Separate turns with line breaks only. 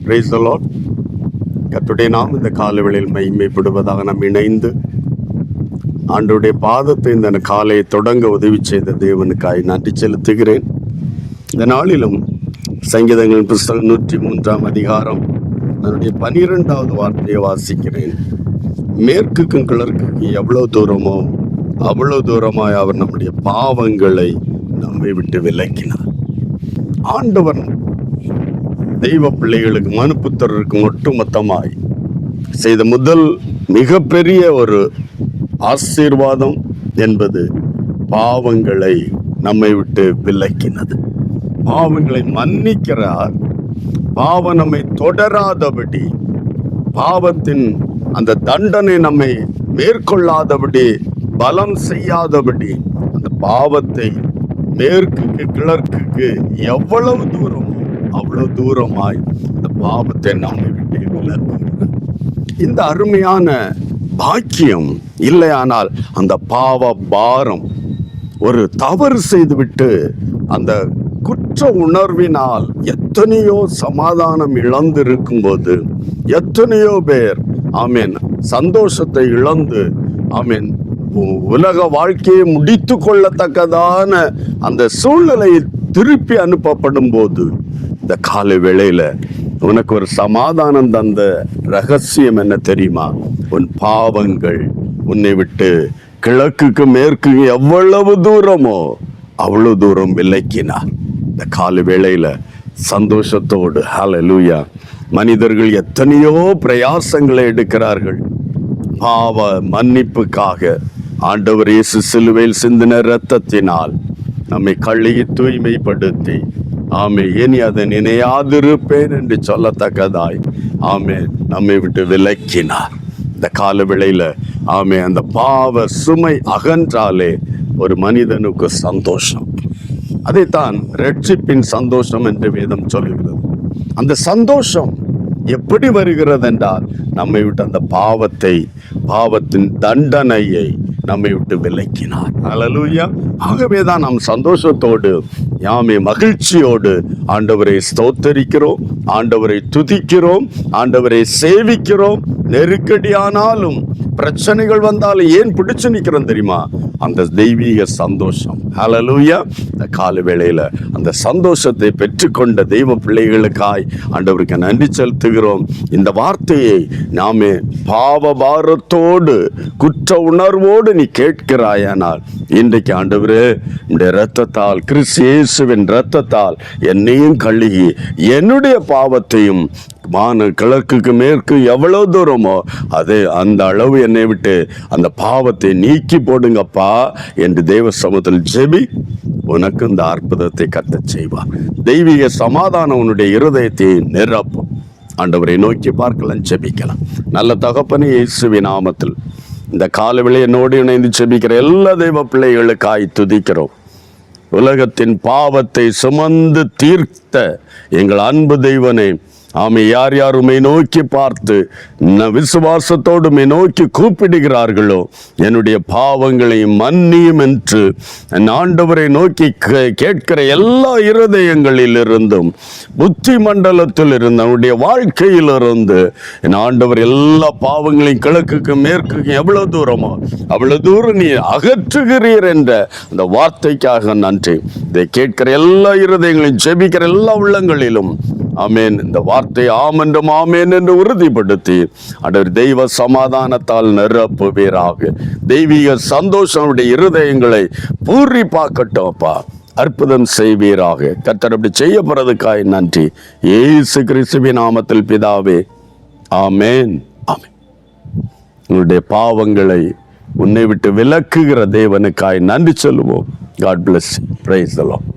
Praise the Lord. கர்த்தருடைய நாம் இந்த காலவேளையில் மகிமைப்படுவதாக நாம் இணைந்து ஆண்டவருடைய பாதத்தை இந்த காலையை தொடங்க உதவி செய்த தேவனுக்காய் நன்றி செலுத்துகிறேன். இந்த நாளிலும் சங்கீதங்களின் புஸ்தகம் 103 அதிகாரம் அதனுடைய 12வது வார்த்தையை வாசிக்கிறேன். மேற்குக்கும் கிழக்குக்கு எவ்வளவு தூரமோ அவ்வளவு தூரமாய் அவர் நம்முடைய பாவங்களை நம்மை விட்டு விலக்கினார். ஆண்டவர் தெய்வ பிள்ளைகளுக்கு மனுப்புத்தருக்கு ஒட்டுமொத்தமாய் செய்த முதல் மிகப்பெரிய ஒரு ஆசீர்வாதம் என்பது பாவங்களை நம்மை விட்டு விலக்கினது. பாவங்களை மன்னிக்கிறார். பாவம் நம்மை தொடராதபடி, பாவத்தின் அந்த தண்டனை நம்மை மேற்கொள்ளாதபடி, பலம் செய்யாதபடி, அந்த பாவத்தை மேற்குக்கு கிழக்குக்கு எவ்வளவு தூரம் அவ்வளவு தூரமாய் அந்த பாவத்தை நம்மை விட்டு விலக்குகிறார். இந்த அருமையான பாக்கியம் இல்லையானால் அந்த பாவ பாரம், ஒரு தவறு செய்துவிட்டு அந்த குற்ற உணர்வினால் எத்தனையோ சமாதானம் இழந்திருக்கும் போது எத்தனையோ பேர் ஆமீன் சந்தோஷத்தை இழந்து ஆமீன் உலக வாழ்க்கையை முடித்து கொள்ளத்தக்கதான அந்த சூழ்நிலையை திருப்பி அனுப்பப்படும் போது இந்த காலை வேளையில உனக்கு ஒரு சமாதானம் தந்த ரகசியம் என்ன தெரியுமா? உன் பாவங்கள் உன்னை விட்டு கிழக்குக்கு மேற்கு எவ்வளவு தூரமோ அவ்வளவு தூரம் விலக்கினார். இந்த காலை வேளையில சந்தோஷத்தோடு ஹல்லேலூயா. மனிதர்கள் எத்தனையோ பிரயாசங்களை எடுக்கிறார்கள். பாவ மன்னிப்புக்காக ஆண்டவர் இயேசு சிலுவையில் சிந்தின இரத்தத்தினால் நம்மை கழுவி தூய்மைப்படுத்தி ஆமே இனி அதை நினையாதிருப்பேன் என்று சொல்லத்தக்கதாய் ஆமே நம்மை விட்டு விலக்கினார். இந்த கால வேளையில ஆமே அந்த பாவ சுமை அகன்றாலே ஒரு மனிதனுக்கு சந்தோஷம். அதைத்தான் ரட்சிப்பின் சந்தோஷம் என்று வேதம் சொல்லுகிறது. அந்த சந்தோஷம் எப்படி வருகிறது என்றால் நம்மை விட்டு அந்த பாவத்தின் தண்டனையை நம்மை விட்டு விலக்கினார். ஹல்லேலூயா. ஆகவேதான் நாம் சந்தோஷத்தோடு யாமே மகிழ்ச்சியோடு ஆண்டவரை ஸ்தோத்தரிக்கிறோம், ஆண்டவரை துதிக்கிறோம், ஆண்டவரை சேவிக்கிறோம். நெருக்கடியானாலும் பிரச்சனைகள் வந்தாலும் ஏன் பிடிச்சு நிற்கிறோம் தெரியுமா? அந்த தெய்வீக சந்தோஷம். ஹல்லேலூயா. இந்த கால வேளையில அந்த சந்தோஷத்தை பெற்றுக்கொண்ட தெய்வ பிள்ளைகளுக்காய் ஆண்டவருக்கு நன்றி செலுத்துகிறோம். இந்த வார்த்தையை நாமே பாவ பாரத்தோடு குற்ற உணர்வோடு நீ கேட்கிறாயானால் இன்றைக்கு ஆண்டவரே இந்த இரத்தத்தால், கிறிஸ்து இயேசுவின் இரத்தத்தால் என்னையும் கழுகி என்னுடைய பாவத்தையும் கிழக்குக்கு மேற்கு எவ்வளவு தூரமோ அதே அந்த அளவு என்னை விட்டு அந்த பாவத்தை நீக்கி போடுங்கப்பா என்று தேவ சமூகத்தில் ஜெபி. உனக்கு இந்த அற்புதத்தை கர்த்தர் செய்வார். தெய்வீக சமாதானம் உன்னுடைய இருதயத்தை நிரப்பும். ஆண்டவரை நோக்கி பார்க்கலாம், ஜெபிக்கலாம். நல்ல தகப்பனே, இயேசுவின் நாமத்தில் இந்த காலவேளை என்னோடு இணைந்து ஜெபிக்கிற எல்லா தெய்வ பிள்ளைகளுக்காய் துதிக்கிறோம். உலகத்தின் பாவத்தை சுமந்து தீர்த்த எங்கள் அன்பு தெய்வனே, ஆமை யார் யார் உம்மை நோக்கி பார்த்து விசுவாசத்தோடு உம்மை நோக்கி கூப்பிடுகிறார்களோ என்னுடைய பாவங்களை மன்னியும் என்று என் ஆண்டவரை நோக்கி கேட்கிற எல்லா இருதயங்களிலிருந்தும், புத்தி மண்டலத்தில் இருந்து, அவனுடைய வாழ்க்கையிலிருந்து என் ஆண்டவர் எல்லா பாவங்களையும் கிழக்குக்கு மேற்குக்கு எவ்வளவு தூரமோ அவ்வளவு தூரம் நீ அகற்றுகிறீர் என்ற அந்த வார்த்தைக்காக நன்றி. இதை கேட்கிற எல்லா இருதயங்களையும், ஜெபிக்கிற எல்லா உள்ளங்களிலும் ஆமேன் இந்த வார்த்தை ஆம் என்றும் ஆமேன் என்று உறுதிப்படுத்தி ஆண்டவர் தெய்வ சமாதானத்தால் நிரப்புவீராக. தெய்வீக சந்தோஷம் இருதயங்களை பூரிப்பாக்கட்டும் அப்பா. அற்புதம் செய்வீராக. கர்த்தர் அப்படி செய்யப்படுறதுக்காய் நன்றி. இயேசு கிறிஸ்துவின் நாமத்தில் பிதாவே, ஆமேன் ஆமேன். உன்னுடைய பாவங்களை உன்னை விட்டு விலக்குகிற தேவனுக்காய் நன்றி சொல்லுவோம். God bless you. Praise the Lord.